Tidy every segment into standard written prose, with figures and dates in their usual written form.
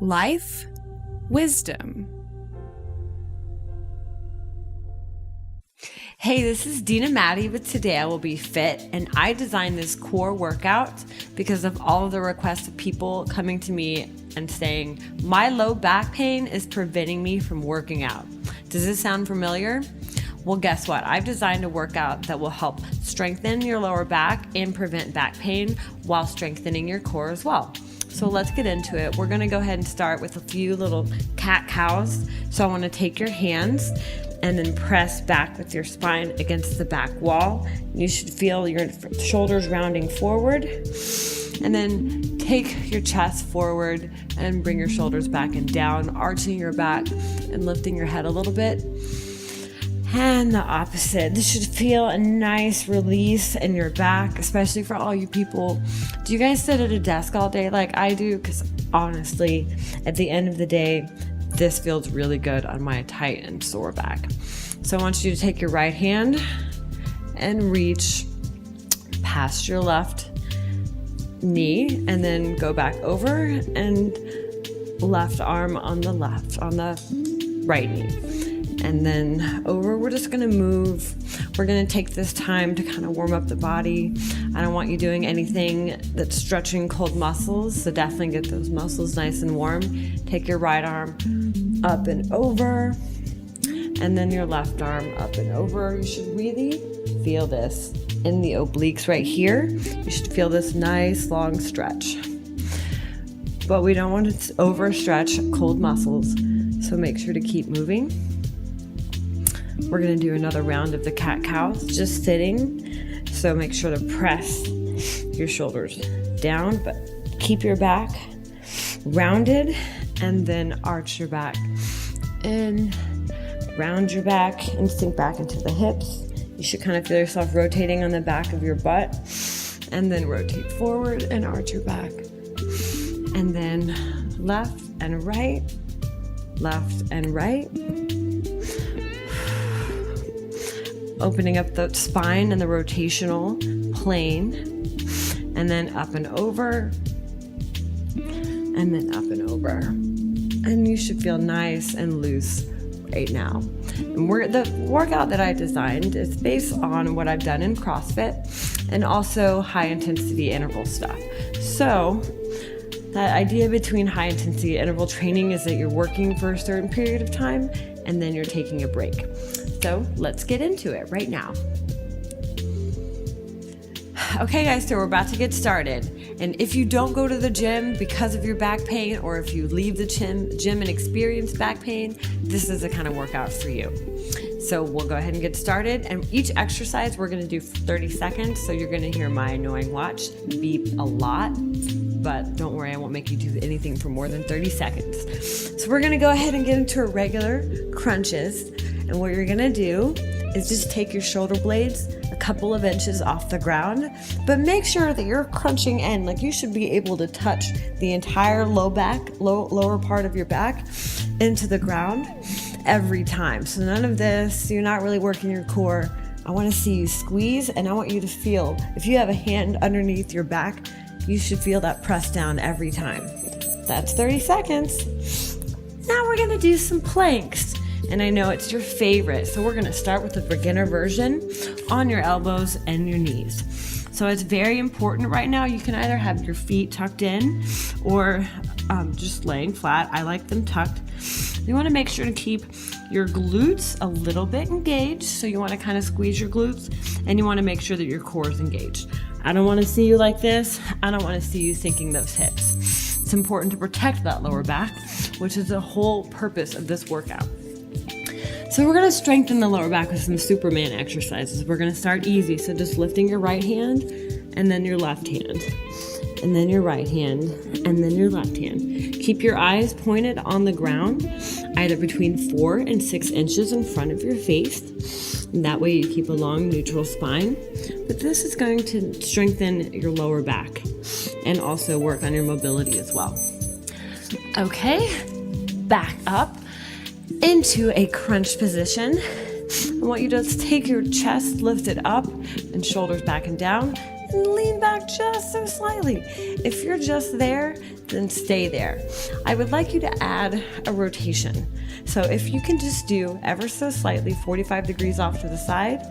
Life Wisdom. Hey, this is Dina Maddie with Today I Will Be Fit, and I designed this core workout because of all of the requests of people coming to me and saying, my low back pain is preventing me from working out. Does this sound familiar? Well, guess what? I've designed a workout that will help strengthen your lower back and prevent back pain while strengthening your core as well. So let's get into it. We're gonna go ahead and start with a few little cat-cows. So I wanna take your hands and then press back with your spine against the back wall. You should feel your shoulders rounding forward. And then take your chest forward and bring your shoulders back and down, arching your back and lifting your head a little bit. And the opposite. This should feel a nice release in your back, especially for all you people. Do you guys sit at a desk all day like I do? Because honestly, at the end of the day, this feels really good on my tight and sore back. So I want you to take your right hand and reach past your left knee and then go back over and left arm on the right knee. And then over, we're just gonna move. We're gonna take this time to kind of warm up the body. I don't want you doing anything that's stretching cold muscles, so definitely get those muscles nice and warm. Take your right arm up and over, and then your left arm up and over. You should really feel this in the obliques right here. You should feel this nice long stretch. But we don't want to overstretch cold muscles, so make sure to keep moving. We're gonna do another round of the cat-cows, just sitting. So make sure to press your shoulders down, but keep your back rounded, and then arch your back and round your back and sink back into the hips. You should kind of feel yourself rotating on the back of your butt, and then rotate forward and arch your back. And then left and right, left and right. Opening up the spine and the rotational plane, and then up and over, and then up and over. And you should feel nice and loose right now. And the workout that I designed is based on what I've done in CrossFit and also high intensity interval stuff. So that idea between high intensity interval training is that you're working for a certain period of time and then you're taking a break. So let's get into it right now. Okay guys, so we're about to get started. And if you don't go to the gym because of your back pain, or if you leave the gym and experience back pain, this is the kind of workout for you. So we'll go ahead and get started. And each exercise we're gonna do for 30 seconds. So you're gonna hear my annoying watch beep a lot, but don't worry, I won't make you do anything for more than 30 seconds. So we're gonna go ahead and get into our regular crunches. And what you're gonna do is just take your shoulder blades a couple of inches off the ground, but make sure that you're crunching in. Like, you should be able to touch the entire lower part of your back into the ground every time. So none of this, you're not really working your core. I wanna see you squeeze, and I want you to feel, if you have a hand underneath your back, you should feel that press down every time. That's 30 seconds. Now we're gonna do some planks. And I know it's your favorite. So we're gonna start with the beginner version on your elbows and your knees. So it's very important right now. You can either have your feet tucked in or just laying flat. I like them tucked. You wanna make sure to keep your glutes a little bit engaged. So you wanna kind of squeeze your glutes, and you wanna make sure that your core is engaged. I don't wanna see you like this. I don't wanna see you sinking those hips. It's important to protect that lower back, which is the whole purpose of this workout. So we're gonna strengthen the lower back with some Superman exercises. We're gonna start easy, so just lifting your right hand, and then your left hand, and then your right hand, and then your left hand. Keep your eyes pointed on the ground, either between 4 and 6 inches in front of your face. And that way you keep a long neutral spine. But this is going to strengthen your lower back and also work on your mobility as well. Okay, back up into a crunch position. I want you to take your chest lifted up and shoulders back and down, and and lean back just so slightly. If you're just there, then stay there. I would like you to add a rotation. So if you can just do ever so slightly 45 degrees off to the side,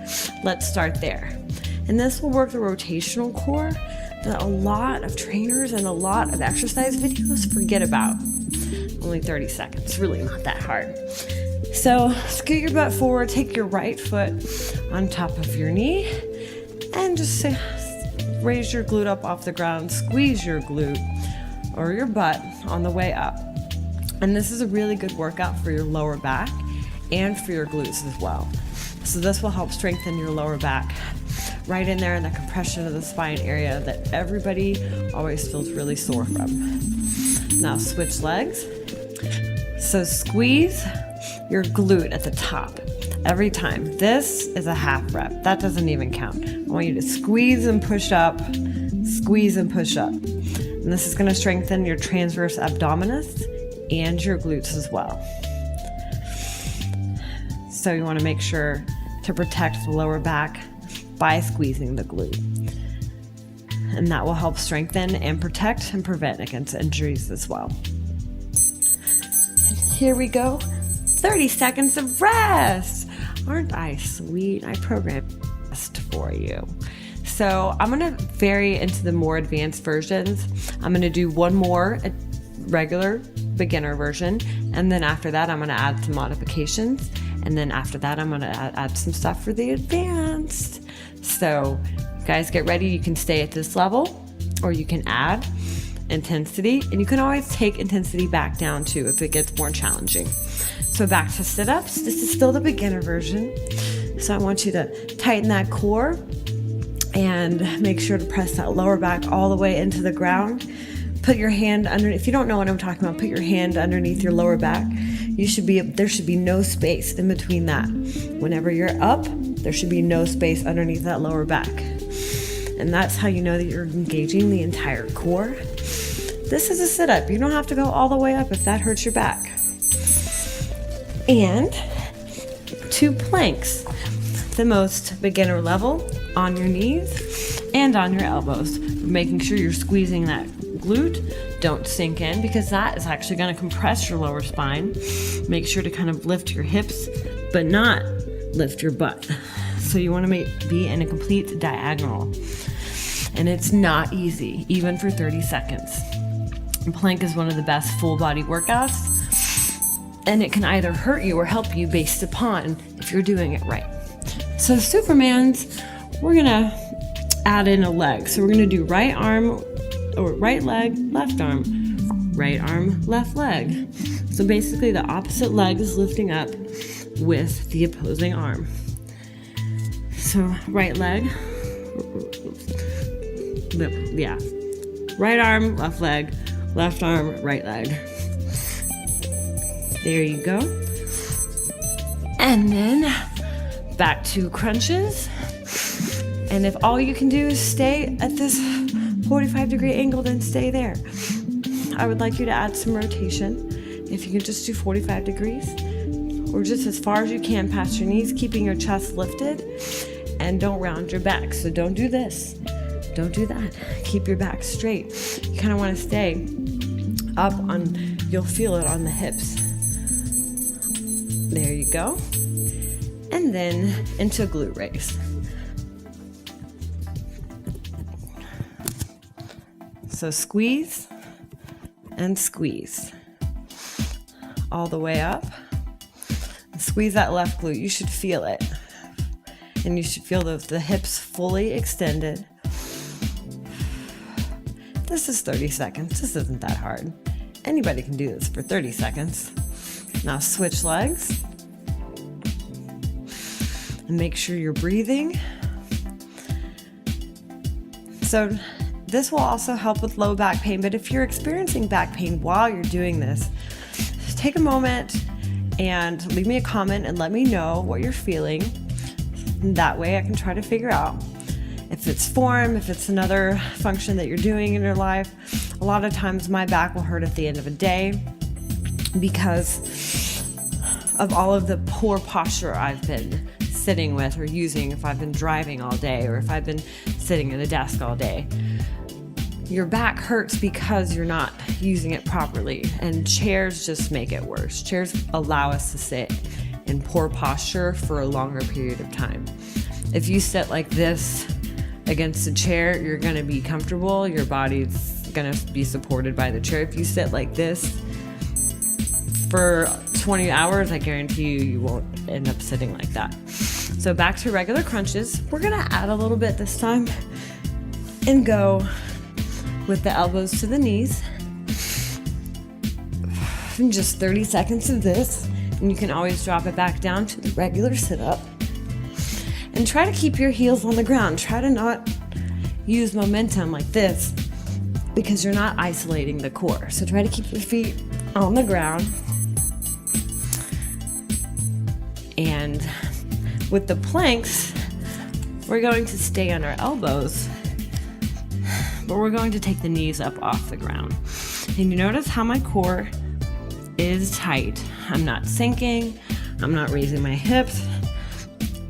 let's start there. And this will work the rotational core that a lot of trainers and a lot of exercise videos forget about. Only 30 seconds, really not that hard. So scoot your butt forward, take your right foot on top of your knee, and just raise your glute up off the ground, squeeze your glute or your butt on the way up. And this is a really good workout for your lower back and for your glutes as well. So this will help strengthen your lower back right in there in the compression of the spine area that everybody always feels really sore from. Now switch legs. So squeeze your glute at the top every time. This is a half rep. That doesn't even count. I want you to squeeze and push up, squeeze and push up. And this is going to strengthen your transverse abdominis and your glutes as well. So you want to make sure to protect the lower back by squeezing the glute. And that will help strengthen and protect and prevent against injuries as well. And here we go. 30 seconds of rest. Aren't I sweet? I programmed rest for you. So I'm going to vary into the more advanced versions. I'm going to do one more regular beginner version. And then after that, I'm going to add some modifications. And then after that, I'm going to add some stuff for the advanced. So guys, get ready. You can stay at this level or you can add intensity. And you can always take intensity back down too if it gets more challenging. So back to sit-ups. This is still the beginner version. So I want you to tighten that core and make sure to press that lower back all the way into the ground. Put your hand under, if you don't know what I'm talking about, put your hand underneath your lower back. There should be no space in between that. Whenever you're up, there should be no space underneath that lower back. And that's how you know that you're engaging the entire core. This is a sit-up. You don't have to go all the way up if that hurts your back. And 2 planks, the most beginner level, on your knees and on your elbows, making sure you're squeezing that glute. Don't sink in because that is actually going to compress your lower spine. Make sure to kind of lift your hips, but not lift your butt. So you want to be in a complete diagonal. And it's not easy, even for 30 seconds. Plank is one of the best full body workouts. And it can either hurt you or help you based upon if you're doing it right. So Superman's, we're gonna add in a leg. So we're gonna do right arm, or right leg, left arm, right arm, left leg. So basically the opposite leg is lifting up with the opposing arm. So right leg, yeah. Right arm, left leg, left arm, right leg. There you go. And then back to crunches. And if all you can do is stay at this 45-degree angle, then stay there. I would like you to add some rotation. If you can just do 45 degrees or just as far as you can past your knees, keeping your chest lifted, and don't round your back. So don't do this. Don't do that. Keep your back straight. You kind of want to stay up on, you'll feel it on the hips. There you go. And then into glute raise. So squeeze and squeeze all the way up. Squeeze that left glute. You should feel it. And you should feel the hips fully extended. This is 30 seconds. This isn't that hard. Anybody can do this for 30 seconds. Now switch legs. And make sure you're breathing. So this will also help with low back pain, but if you're experiencing back pain while you're doing this, just take a moment and leave me a comment and let me know what you're feeling. And that way I can try to figure out if it's form, if it's another function that you're doing in your life. A lot of times my back will hurt at the end of a day because of all of the poor posture I've been sitting with or using, if I've been driving all day, or if I've been sitting at a desk all day. Your back hurts because you're not using it properly, and chairs just make it worse. Chairs allow us to sit in poor posture for a longer period of time. If you sit like this against a chair, you're going to be comfortable. Your body's going to be supported by the chair. If you sit like this for 20 hours, I guarantee you won't end up sitting like that. So back to regular crunches. We're going to add a little bit this time and go with the elbows to the knees. And just 30 seconds of this. And you can always drop it back down to the regular sit-up. And try to keep your heels on the ground. Try to not use momentum like this because you're not isolating the core. So try to keep your feet on the ground. And with the planks, we're going to stay on our elbows, but we're going to take the knees up off the ground. And you notice how my core is tight. I'm not sinking, I'm not raising my hips,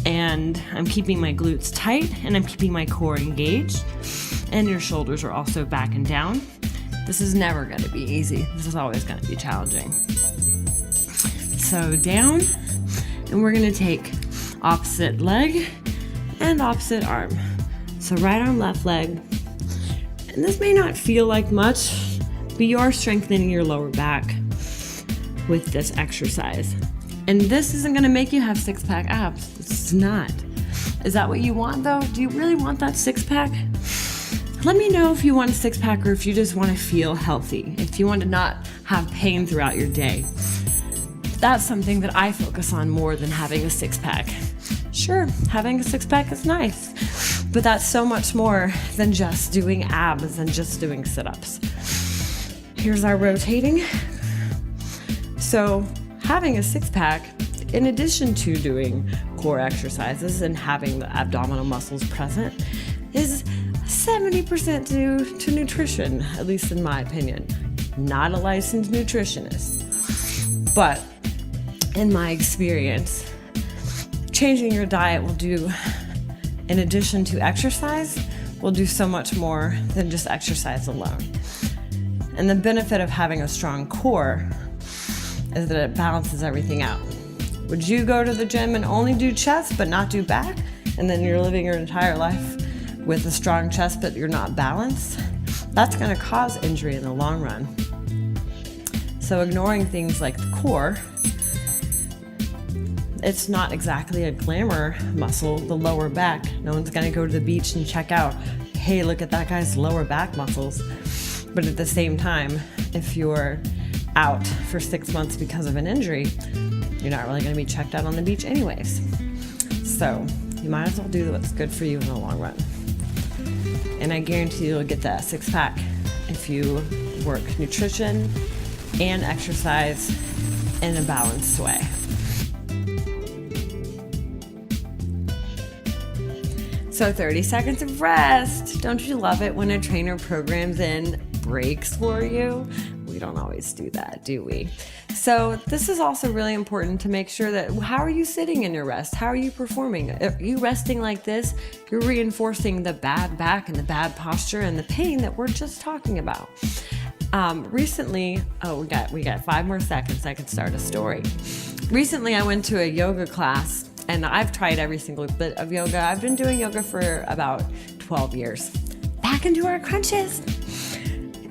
and I'm keeping my glutes tight, and I'm keeping my core engaged, and your shoulders are also back and down. This is never going to be easy. This is always going to be challenging. So down, and we're going to take opposite leg and opposite arm. So right arm, left leg. And this may not feel like much, but you are strengthening your lower back with this exercise. And this isn't going to make you have six-pack abs. It's not. Is that what you want, though? Do you really want that six-pack? Let me know if you want a six-pack or if you just want to feel healthy, if you want to not have pain throughout your day. That's something that I focus on more than having a six-pack. Sure, having a six-pack is nice, but that's so much more than just doing abs and just doing sit-ups. Here's our rotating. So having a six-pack, in addition to doing core exercises and having the abdominal muscles present, is 70% due to nutrition, at least in my opinion. Not a licensed nutritionist, but in my experience, changing your diet will do, in addition to exercise, will do so much more than just exercise alone. And the benefit of having a strong core is that it balances everything out. Would you go to the gym and only do chest but not do back? And then you're living your entire life with a strong chest but you're not balanced? That's going to cause injury in the long run. So ignoring things like the core, it's not exactly a glamour muscle, the lower back. No one's going to go to the beach and check out, hey, look at that guy's lower back muscles. But at the same time, if you're out for 6 months because of an injury, you're not really going to be checked out on the beach anyways. So you might as well do what's good for you in the long run. And I guarantee you'll get that six-pack if you work nutrition and exercise in a balanced way. So 30 seconds of rest. Don't you love it when a trainer programs in breaks for you? We don't always do that, do we? So this is also really important to make sure that how are you sitting in your rest? How are you performing? If you resting like this, you're reinforcing the bad back and the bad posture and the pain that we're just talking about. Recently, we got 5 more seconds. I could start a story. Recently, I went to a yoga class, and I've tried every single bit of yoga. I've been doing yoga for about 12 years. Back into our crunches.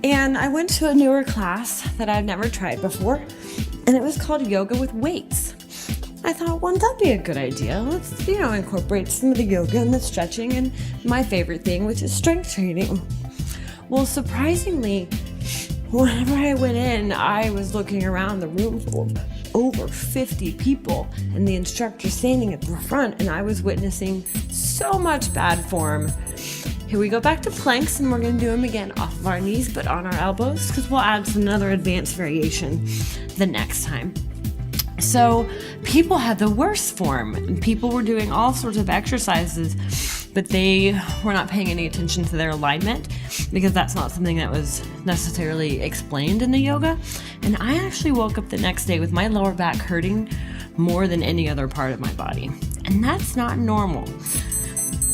And I went to a newer class that I'd never tried before, and it was called Yoga with Weights. I thought, well, that'd be a good idea. Let's, incorporate some of the yoga and the stretching and my favorite thing, which is strength training. Well, surprisingly, whenever I went in, I was looking around the room full of over 50 people and the instructor standing at the front, and I was witnessing so much bad form. Here we go back to planks, and we're going to do them again off of our knees but on our elbows, because we'll add another advanced variation the next time. So people had the worst form, and people were doing all sorts of exercises, but they were not paying any attention to their alignment, because that's not something that was necessarily explained in the yoga. And I actually woke up the next day with my lower back hurting more than any other part of my body. And that's not normal.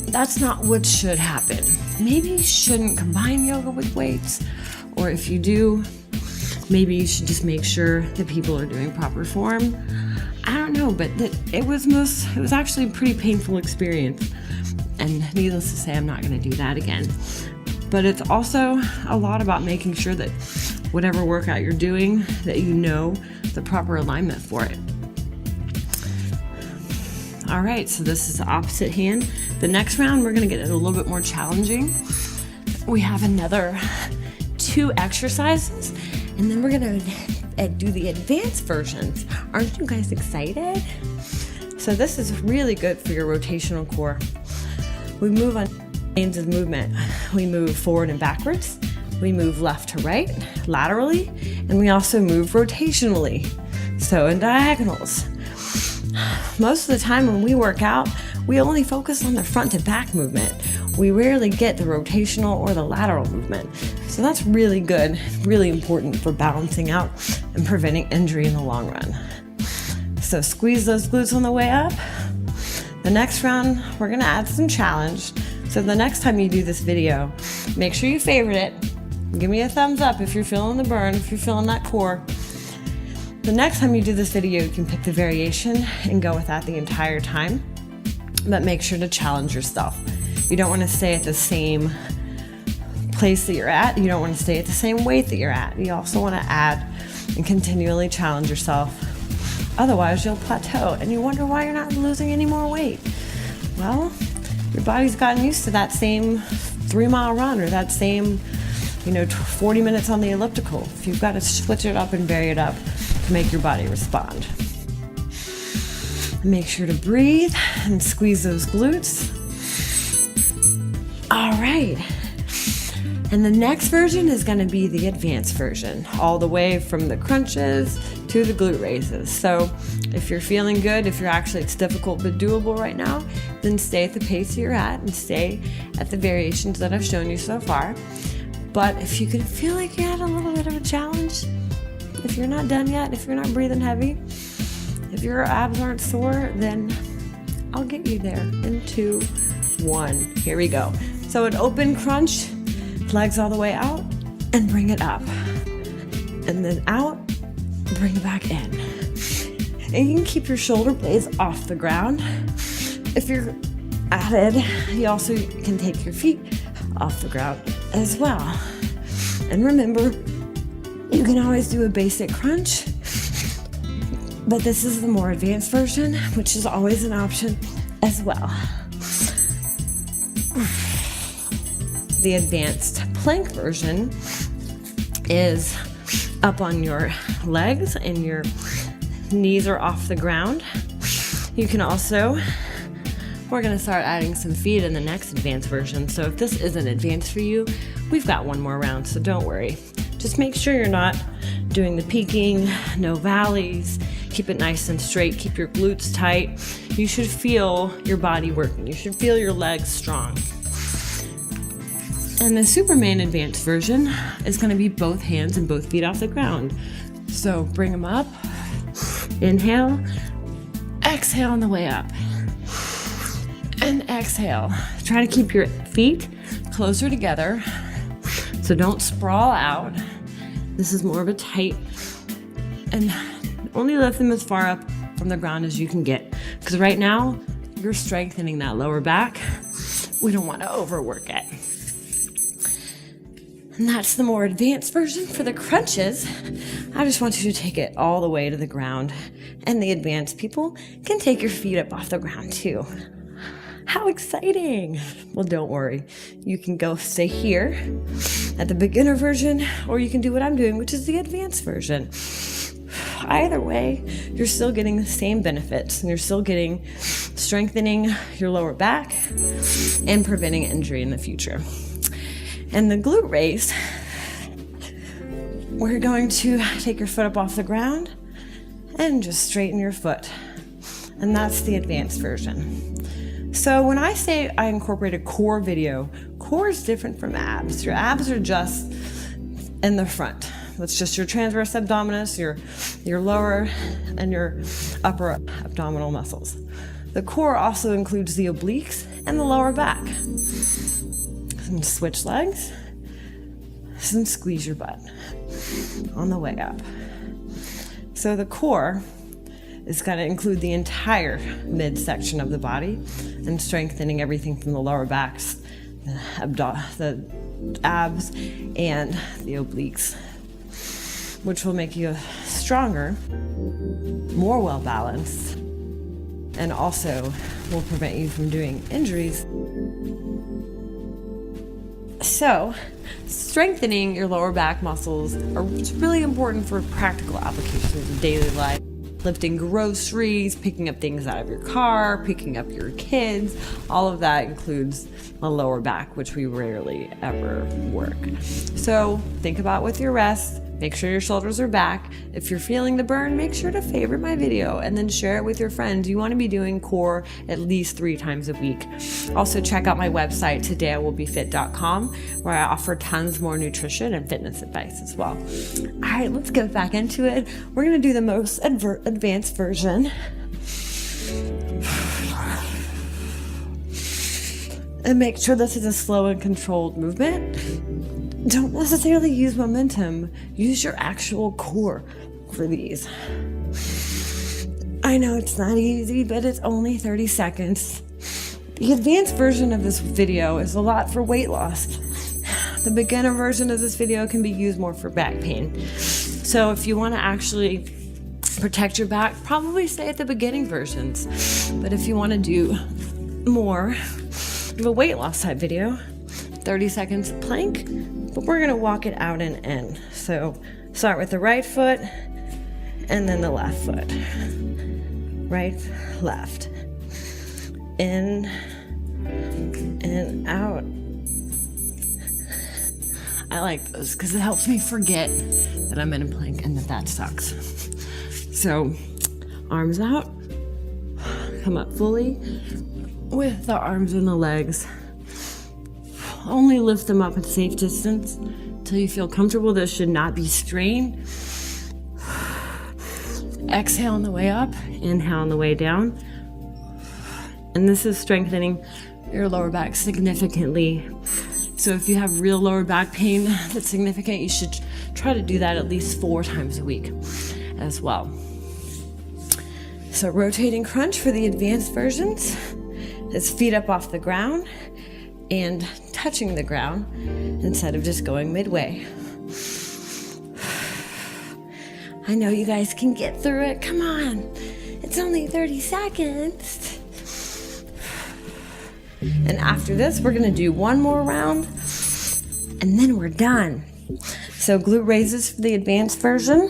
That's not what should happen. Maybe you shouldn't combine yoga with weights, or if you do, maybe you should just make sure that people are doing proper form. I don't know, but it was actually a pretty painful experience. And needless to say, I'm not going to do that again. But it's also a lot about making sure that whatever workout you're doing, that you know the proper alignment for it. All right, so this is the opposite hand. The next round, we're going to get it a little bit more challenging. We have another 2 exercises, and then we're going to do the advanced versions. Aren't you guys excited? So this is really good for your rotational core. We move on lanes of movement. We move forward and backwards. We move left to right, laterally, and we also move rotationally, so in diagonals. Most of the time when we work out, we only focus on the front to back movement. We rarely get the rotational or the lateral movement. So that's really good, really important for balancing out and preventing injury in the long run. So squeeze those glutes on the way up. The next round, we're gonna add some challenge. So the next time you do this video, make sure you favorite it. Give me a thumbs up if you're feeling the burn, if you're feeling that core. The next time you do this video, you can pick the variation and go with that the entire time. But make sure to challenge yourself. You don't want to stay at the same place that you're at. You don't want to stay at the same weight that you're at. You also want to add and continually challenge yourself. Otherwise, you'll plateau and you wonder why you're not losing any more weight. Well, your body's gotten used to that same 3-mile run or that same 40 minutes on the elliptical. If you've got to switch it up and vary it up to make your body respond. Make sure to breathe and squeeze those glutes. All right. And the next version is going to be the advanced version, all the way from the crunches to the glute raises. So if you're feeling good, if it's difficult but doable right now, then stay at the pace you're at and stay at the variations that I've shown you so far. But if you can feel like you had a little bit of a challenge, if you're not done yet, if you're not breathing heavy, if your abs aren't sore, then I'll get you there in 2, 1. Here we go. So an open crunch, legs all the way out, and bring it up. And then out, bring it back in. And you can keep your shoulder blades off the ground. If you're added, you also can take your feet off the ground as well. And remember, you can always do a basic crunch, but this is the more advanced version, which is always an option as well. The advanced plank version is up on your legs and your knees are off the ground. You can also, we're going to start adding some feet in the next advanced version. So if this isn't advanced for you, we've got one more round, so don't worry. Just make sure you're not doing the peaking, no valleys. Keep it nice and straight. Keep your glutes tight. You should feel your body working. You should feel your legs strong. And the Superman advanced version is going to be both hands and both feet off the ground. So bring them up. Inhale. Exhale on the way up. And exhale. Try to keep your feet closer together. So don't sprawl out. This is more of a tight, and only lift them as far up from the ground as you can get. Because right now, you're strengthening that lower back. We don't want to overwork it. And that's the more advanced version. For the crunches, I just want you to take it all the way to the ground. And the advanced people can take your feet up off the ground too. How exciting! Well, don't worry. You can go stay here at the beginner version, or you can do what I'm doing, which is the advanced version. Either way, you're still getting the same benefits, and you're still getting strengthening your lower back and preventing injury in the future. And the glute raise, we're going to take your foot up off the ground and just straighten your foot. And that's the advanced version. So when I say I incorporate a core video, core is different from abs. Your abs are just in the front. That's just your transverse abdominis, your lower and your upper abdominal muscles. The core also includes the obliques and the lower back. And switch legs and squeeze your butt on the way up. So the core is going to include the entire midsection of the body and strengthening everything from the lower backs, the abs, and the obliques, which will make you stronger, more well-balanced, and also will prevent you from doing injuries. So, strengthening your lower back muscles are really important for practical applications of daily life. Lifting groceries, picking up things out of your car, picking up your kids, all of that includes the lower back, which we rarely ever work. So think about with your rest, make sure your shoulders are back. If you're feeling the burn, make sure to favorite my video and then share it with your friends. You want to be doing core at least 3 times a week. Also check out my website, todayiwillbefit.com, where I offer tons more nutrition and fitness advice as well. All right, let's get back into it. We're going to do the most advanced version. And make sure this is a slow and controlled movement. Don't necessarily use momentum. Use your actual core for these. I know it's not easy, but it's only 30 seconds. The advanced version of this video is a lot for weight loss. The beginner version of this video can be used more for back pain. So if you want to actually protect your back, probably stay at the beginning versions. But if you want to do more of a weight loss type video, 30 seconds plank, but we're going to walk it out and in. So start with the right foot and then the left foot. Right, left. In and out. I like those because it helps me forget that I'm in a plank and that sucks. So arms out, come up fully with the arms and the legs. Only lift them up at safe distance until you feel comfortable. This should not be strained. Exhale on the way up, inhale on the way down. And this is strengthening your lower back significantly. So if you have real lower back pain that's significant, you should try to do that at least 4 times a week as well. So rotating crunch for the advanced versions is feet up off the ground and touching the ground instead of just going midway. I know you guys can get through it. Come on. It's only 30 seconds. And after this, we're going to do one more round and then we're done. So glute raises for the advanced version.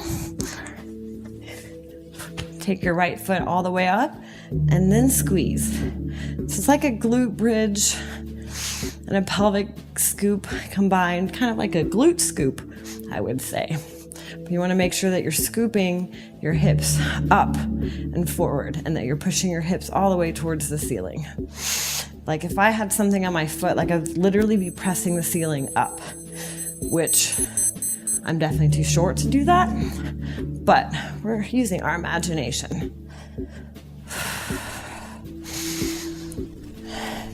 Take your right foot all the way up and then squeeze. So it's like a glute bridge and a pelvic scoop combined, kind of like a glute scoop, I would say. But you want to make sure that you're scooping your hips up and forward and that you're pushing your hips all the way towards the ceiling. Like if I had something on my foot, like I'd literally be pressing the ceiling up, which I'm definitely too short to do that, but we're using our imagination.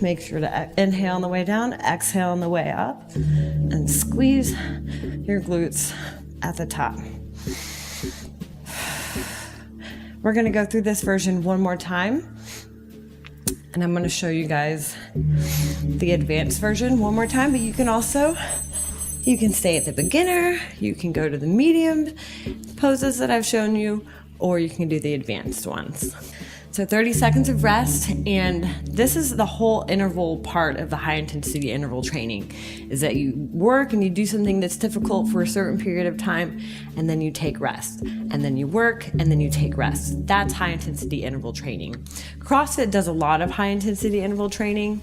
Make sure to inhale on the way down, exhale on the way up, and squeeze your glutes at the top. We're going to go through this version one more time, and I'm going to show you guys the advanced version one more time, but you can stay at the beginner, you can go to the medium poses that I've shown you, or you can do the advanced ones. So 30 seconds of rest, and this is the whole interval part of the high intensity interval training, is that you work and you do something that's difficult for a certain period of time, and then you take rest, and then you work, and then you take rest. That's high intensity interval training. CrossFit does a lot of high intensity interval training,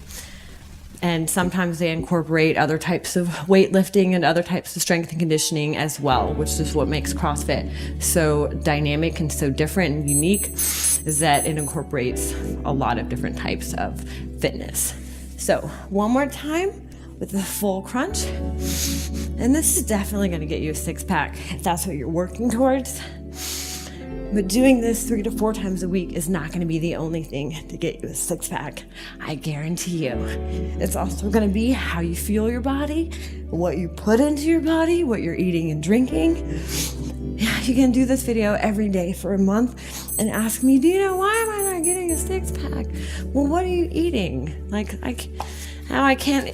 and sometimes they incorporate other types of weightlifting and other types of strength and conditioning as well, which is what makes CrossFit so dynamic and so different and unique, is that it incorporates a lot of different types of fitness. So one more time, with the full crunch. And this is definitely going to get you a six-pack if that's what you're working towards. But doing this 3 to 4 times a week is not going to be the only thing to get you a six-pack. I guarantee you. It's also going to be how you feel your body, what you put into your body, what you're eating and drinking. You can do this video every day for a month and ask me, Dina, why am I not getting a six-pack? Well, what are you eating? Like, I can't,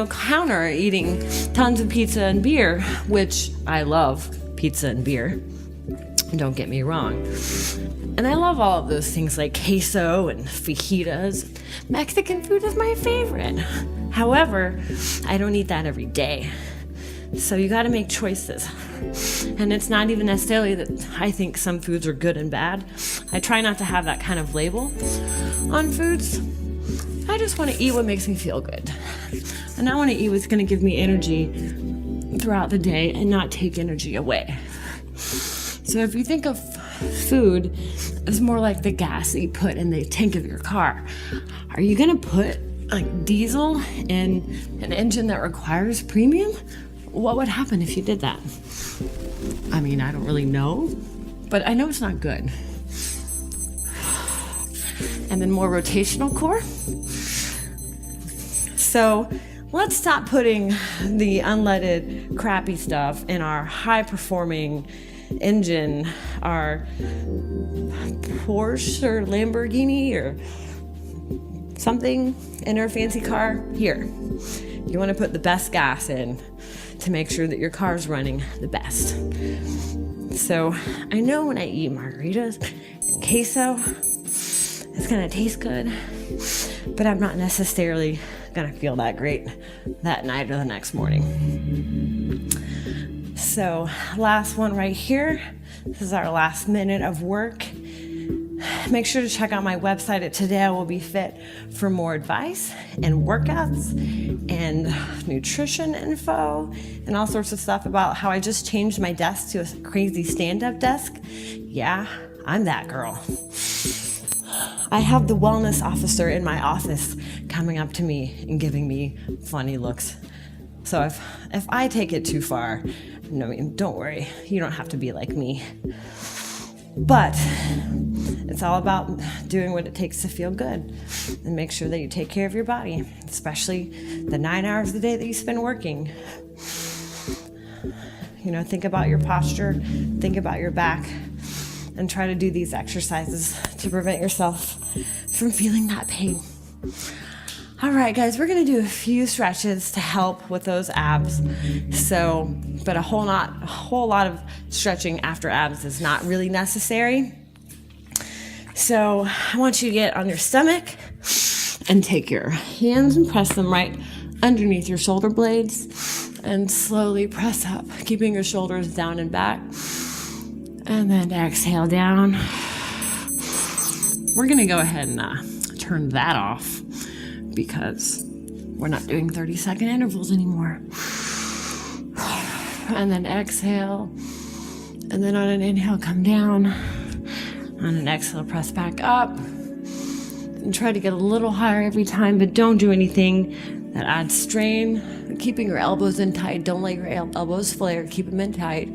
counter eating tons of pizza and beer, which I love pizza and beer. Don't get me wrong. And I love all of those things like queso and fajitas. Mexican food is my favorite. However, I don't eat that every day. So you got to make choices. And it's not even necessarily that I think some foods are good and bad. I try not to have that kind of label on foods. I just want to eat what makes me feel good. And I want to eat what's going to give me energy throughout the day and not take energy away. So if you think of food as more like the gas that you put in the tank of your car, are you going to put like diesel in an engine that requires premium? What would happen if you did that? I mean, I don't really know, but I know it's not good. And then more rotational core. So let's stop putting the unleaded crappy stuff in our high-performing engine, our Porsche or Lamborghini or something in our fancy car. Here, you want to put the best gas in to make sure that your car's running the best. So I know when I eat margaritas and queso, it's gonna taste good, but I'm not necessarily gonna feel that great that night or the next morning. So last one right here. This is our last minute of work. Make sure to check out my website at Today I Will Be Fit for more advice and workouts and nutrition info and all sorts of stuff about how I just changed my desk to a crazy stand-up desk. Yeah, I'm that girl. I have the wellness officer in my office coming up to me and giving me funny looks. So if I take it too far, no, don't worry, you don't have to be like me. But it's all about doing what it takes to feel good and make sure that you take care of your body, especially the 9 hours a day that you spend working. Think about your posture, think about your back, and try to do these exercises to prevent yourself from feeling that pain. All right, guys, we're going to do a few stretches to help with those abs. But a whole lot of stretching after abs is not really necessary. So I want you to get on your stomach and take your hands and press them right underneath your shoulder blades and slowly press up, keeping your shoulders down and back. And then exhale down. We're going to go ahead and turn that off, because we're not doing 30-second intervals anymore. And then exhale. And then on an inhale, come down. On an exhale, press back up. And try to get a little higher every time, but don't do anything that adds strain. Keeping your elbows in tight. Don't let your elbows flare. Keep them in tight.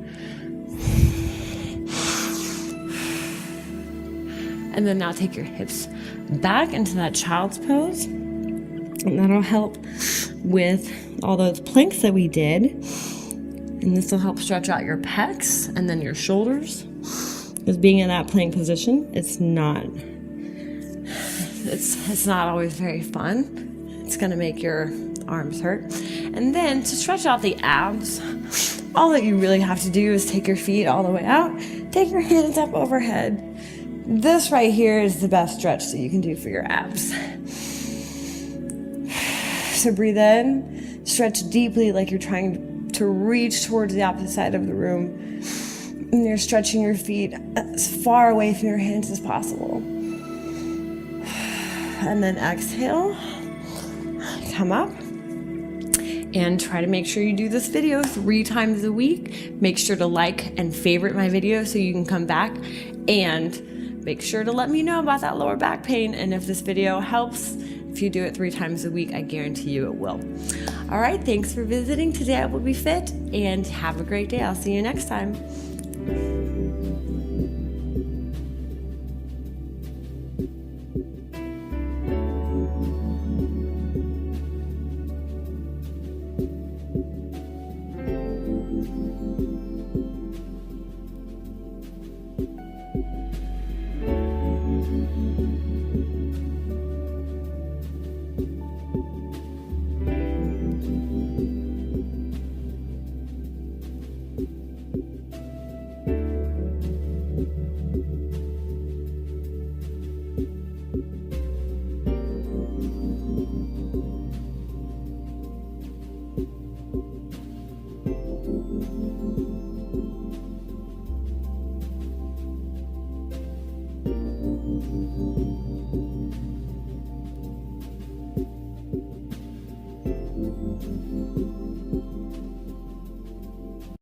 And then now take your hips back into that child's pose. And that'll help with all those planks that we did. And this will help stretch out your pecs and then your shoulders. Because being in that plank position, it's not always very fun. It's gonna make your arms hurt. And then to stretch out the abs, all that you really have to do is take your feet all the way out, take your hands up overhead. This right here is the best stretch that you can do for your abs. So breathe in, stretch deeply like you're trying to reach towards the opposite side of the room. And you're stretching your feet as far away from your hands as possible. And then exhale, come up. And try to make sure you do this video 3 times a week. Make sure to like and favorite my video so you can come back. And make sure to let me know about that lower back pain and if this video helps If you do it 3 times a week, I guarantee you it will. All right, thanks for visiting today at Will Be Fit, and have a great day. I'll see you next time.